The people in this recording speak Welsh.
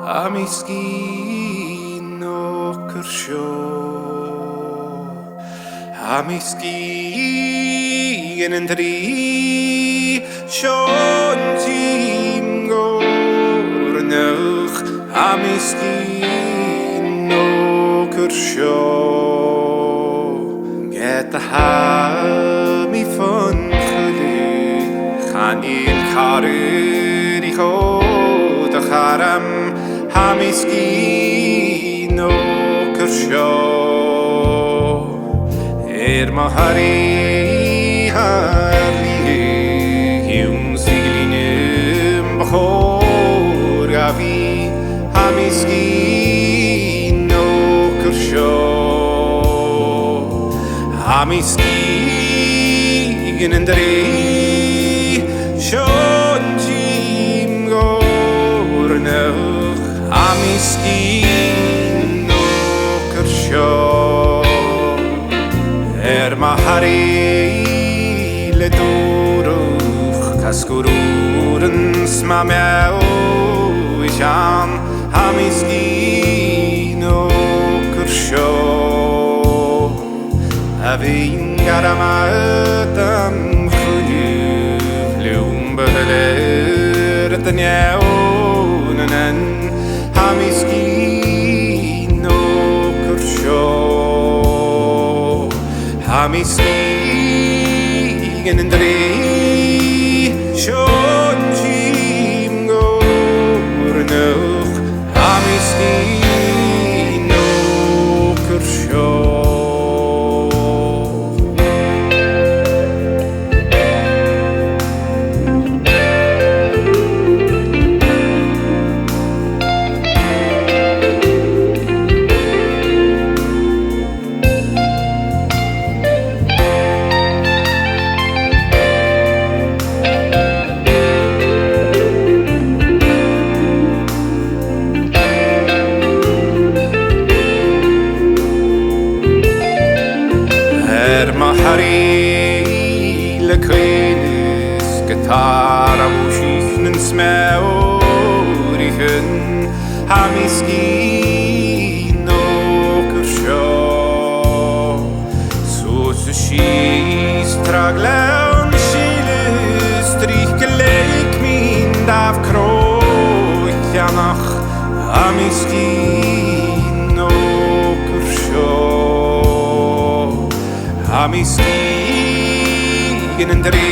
Amiskin okersho, Amiskin entri shontim gornach, Amiskin okersho, get the hami von khali, khanil khariri khod kharam. Amiskin okersho, mahari harli, siglinim bachor gavi. Amiskin okersho, Amiskin endri shonjim gornach. Amiskin okersho, mahari leduruch kaskururen smameo isham. Amiskin okersho, avin garamatam khuyuv leum beheler tanyaunen. Amiskin okersho, Amiskin endri shonjim gornach. Amiskin okersho. Mahari lekwenis getara wushinen smeorichen. Amiskin okersho, so zu schieß tragleun schiles strich geleik min dav kroitjanach. Amiskin okersho, Amiskin endri